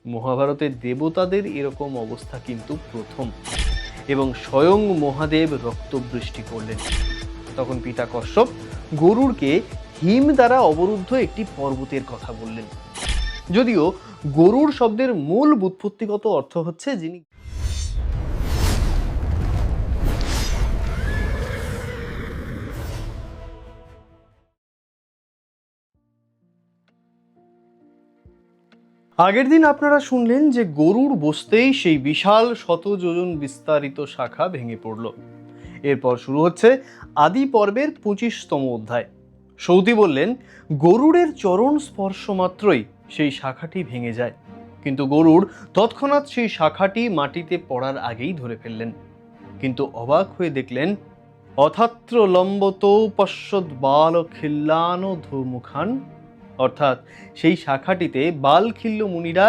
মহাভারতের দেবতাদের এরকম অবস্থা কিন্তু প্রথম, এবং স্বয়ং মহাদেব রক্তবৃষ্টি করলেন। তখন পিতা কশ্যপ গরুড়কে হিম দ্বারা অবরুদ্ধ একটি পর্বতের কথা বললেন। যদিও গরুড় শব্দের মূল ব্যুৎপত্তিগত অর্থ হচ্ছে যিনি আগের দিন আপনারা শুনলেন যে গরুড় বসতেই সেই বিশাল শত যোজন বিস্তারিত শাখা ভেঙে পড়ল। এরপর শুরু হচ্ছে আদি পর্বের 25তম অধ্যায়। সৌতি বললেন গরুড়ের চরণ স্পর্শ মাত্রই সেই শাখাটি ভেঙে যায়, কিন্তু গরুড় তৎক্ষণাৎ সেই শাখাটি মাটিতে পড়ার আগেই ধরে ফেললেন। কিন্তু অবাক হয়ে দেখলেন অথাত্র লম্বত পশ্যদ বাল খিল্লান ধুমুখান, অর্থাৎ সেই শাখাটিতে বালখিল্য মুনিরা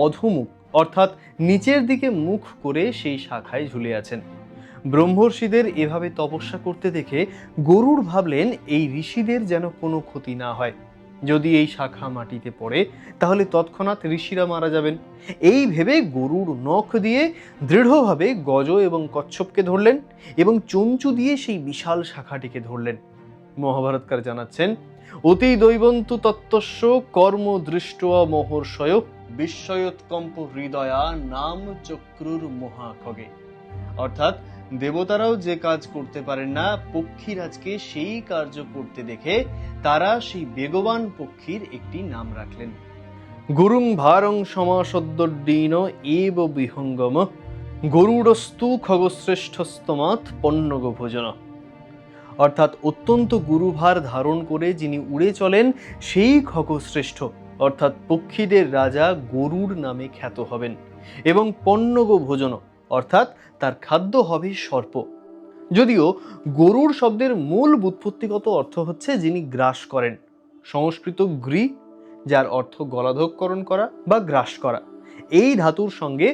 অধোমুখ অর্থাৎ নিচের দিকে মুখ করে সেই শাখায় ঝুলে আছেন। ব্রহ্মর্ষিদের এভাবে তপস্যা করতে দেখে গরুড় ভাবলেন এই ঋষিদের যেন কোনো ক্ষতি না হয়। যদি এই শাখা মাটিতে পড়ে তাহলে তৎক্ষণাৎ ঋষিরা মারা যাবেন। এই ভেবে গরুড় নখ দিয়ে দৃঢ়ভাবে গজ এবং কচ্ছপকে ধরলেন এবং চঞ্চু দিয়ে সেই বিশাল শাখাটিকে ধরলেন। মহাভারতকার জানাচ্ছেন অতি দৈবন্তু তত্ত্বস্য কর্ম দৃষ্ট্বা মহর্ষয় বিস্ময়োৎকম্প হৃদয়া নাম চক্রুর মহাখগে, অর্থাৎ দেবতারাও যে কাজ করতে পারেন না পক্ষীরাজকে সেই কার্য করতে দেখে তারা সেই বেগবান পক্ষীর একটি নাম রাখলেন। গুরুং ভারং সমাসদ্দীন এব বিহঙ্গম গরুড়স্তু খগশ্রেষ্ঠস্তমাৎ পন্নগ ভোজন, অর্থাৎ অত্যন্ত গুরুভার ধারণ করে যিনি উড়ে চলেন সেই খগশ্রেষ্ঠ অর্থাৎ পক্ষীদের রাজা গরুড় নামে খ্যাত হবেন, এবং পন্নগ ভোজন অর্থাৎ তার খাদ্য হবে সর্প। যদিও গরুড় শব্দের মূল ব্যুৎপত্তিগত অর্থ হচ্ছে যিনি গ্রাস করেন, সংস্কৃত গ্রি যার অর্থ গলাধঃকরণ করা বা গ্রাস করা, এই ধাতুর সঙ্গে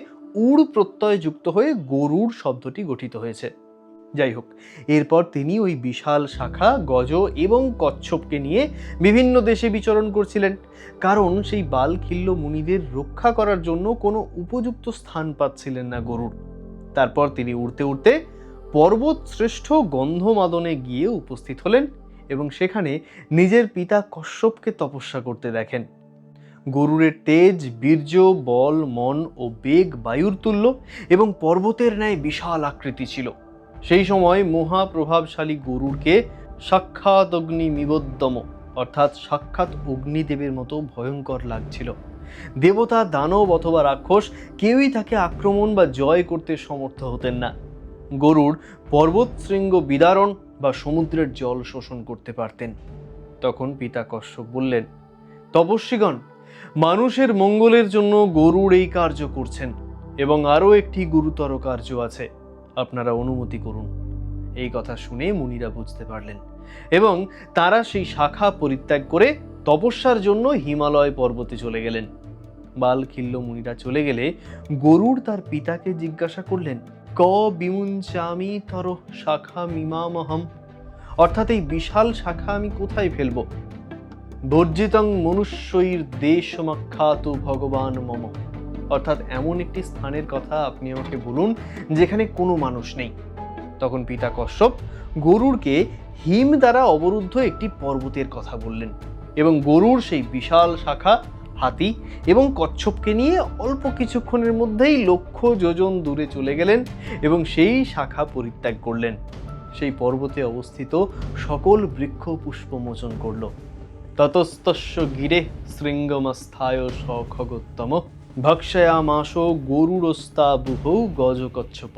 উড় প্রত্যয় যুক্ত হয়ে গরুড় শব্দটি গঠিত হয়েছে। যাই হোক, এরপর তিনি ওই বিশাল শাখা গজ এবং কচ্ছপকে নিয়ে বিভিন্ন দেশে বিচরণ করছিলেন, কারণ সেই বালখিল্য মুনিদের রক্ষা করার জন্য কোনো উপযুক্ত স্থান পাচ্ছিলেন না গরুড়। তারপর তিনি উড়তে উড়তে পর্বত শ্রেষ্ঠ গন্ধমাদনে গিয়ে উপস্থিত হলেন এবং সেখানে নিজের পিতা কশ্যপকে তপস্যা করতে দেখেন। গরুড়ের তেজ, বীর্য, বল, মন ও বেগ বায়ুর তুল্য এবং পর্বতের ন্যায় বিশাল আকৃতি ছিল। সেই সময় মহাপ্রভাবশালী গরুড়কে সাক্ষাৎ অগ্নি মিবোদ্যম অর্থাৎ সাক্ষাৎ অগ্নিদেবের মতো ভয়ঙ্কর লাগছিল। দেবতা, দানব অথবা রাক্ষস কেউই তাকে আক্রমণ বা জয় করতে সমর্থ হতেন না। গরুড় পর্বত শৃঙ্গ বিদারণ বা সমুদ্রের জল শোষণ করতে পারতেন। তখন পিতা কশ্যপ বললেন, তপস্বীগণ, মানুষের মঙ্গলের জন্য গরুড় এই কার্য করছেন এবং আরও একটি গুরুতর কার্য আছে, আপনারা অনুমতি করুন। এই কথা শুনে মুনিরা বুঝতে পারলেন এবং তারা সেই শাখা পরিত্যাগ করে তপস্যার জন্য হিমালয় পর্বতে চলে গেলেন। বালখিল্য মুনিরা চলে গেলে গরুড় তার পিতাকে জিজ্ঞাসা করলেন, ক বিমুঞ্চামি তর শাখা মিমামহম, অর্থাৎ এই বিশাল শাখা আমি কোথায় ফেলব? বর্জিতং মনুষ্যৈর দেশমাখ্যাত ভগবান মম, অর্থাৎ এমন একটি স্থানের কথা আপনি আমাকে বলুন যেখানে কোনো মানুষ নেই। তখন পিতা কশ্যপ গরুড়কে হিম দ্বারা অবরুদ্ধ একটি পর্বতের কথা বললেন এবং গরুড় সেই বিশাল শাখা হাতি এবং কচ্ছপকে নিয়ে অল্প কিছুক্ষণের মধ্যেই লক্ষ যোজন দূরে চলে গেলেন এবং সেই শাখা পরিত্যাগ করলেন। সেই পর্বতে অবস্থিত সকল বৃক্ষ পুষ্প মোচন করল। ততস্তস্য গিরে শৃঙ্গমস্থায় সখগোত্তম ভক্ষয়ামাস গরুড়স্তা বুহৌ গজ কচ্ছপ,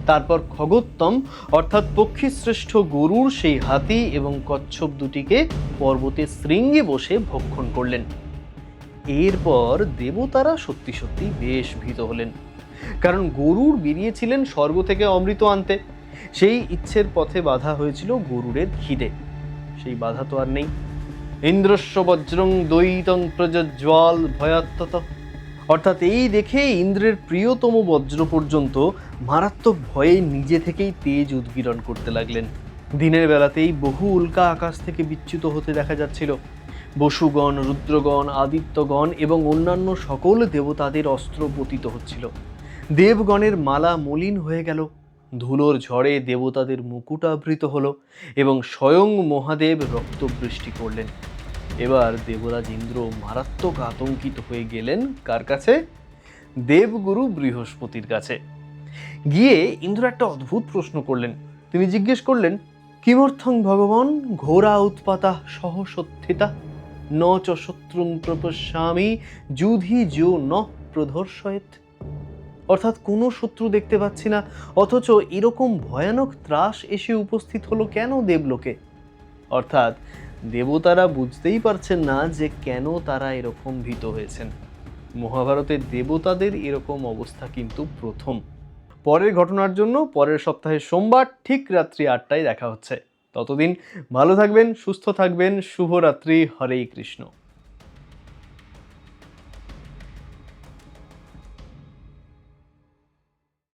তারপর খগোত্তম অর্থাৎ পক্ষীশ্রেষ্ঠ গরুড় সেই হাতি এবং কচ্ছপ দুটিকে পর্বতের শৃঙ্গে বসে ভক্ষণ করলেন। এরপর দেবতারা সত্যি সত্যি বেশ ভীত হলেন, কারণ গরুড় বেরিয়েছিলেন স্বর্গ থেকে অমৃত আনতে। সেই ইচ্ছের পথে বাধা হয়েছিল গরুড়ের খিদে, সেই বাধা তো আর নেই। ইন্দ্রস্য বজ্রং দ্বৈতং প্রজ্জ্বাল ভয়াত্মত, অর্থাৎ এই দেখে ইন্দ্রের প্রিয়তম বজ্র পর্যন্ত মারাত্মক ভয়ে নিজে থেকেই তেজ উদ্গীরণ করতে লাগলেন। দিনের বেলাতেই বহু উল্কা আকাশ থেকে বিচ্যুত হতে দেখা যাচ্ছিল। বসুগণ, রুদ্রগণ, আদিত্যগণ এবং অন্যান্য সকল দেবতাদের অস্ত্র পতিত হচ্ছিল। দেবগণের মালা মলিন হয়ে গেল, ধুলোর ঝড়ে দেবতাদের মুকুট আবৃত হলো এবং স্বয়ং মহাদেব রক্তবৃষ্টি করলেন। এবার দেবরাজ ইন্দ্র মারাত্মক আতঙ্কিত হয়ে গেলেন কার কাছে? দেবগুরু বৃহস্পতির কাছে। গিয়ে ইন্দ্র একটা অদ্ভুত প্রশ্ন করলেন। তিনি জিজ্ঞেস করলেন, কিমর্থং ভগবান ঘোরা উৎপাতা সহসত্থিতা ন চ শত্রুং প্রপশ্যামি যুধি যো ন প্রধর্ষয়েত। অর্থাৎ কোনো শত্রু দেখতে পাচ্ছি না, অথচ এরকম ভয়ানক ত্রাস এসে উপস্থিত হলো কেন দেবলোকে? অর্থাৎ দেবতারা বুঝতেই পারছেন না যে কেন তারা এরকম ভীত হয়েছেন। মহাভারতের দেবতাদের এরকম অবস্থা কিন্তু প্রথম। পরের ঘটনার জন্য পরের সপ্তাহে সোমবার ঠিক রাত্রি 8টায় দেখা হচ্ছে। ততদিন ভালো থাকবেন, সুস্থ থাকবেন। শুভরাত্রি। হরে কৃষ্ণ।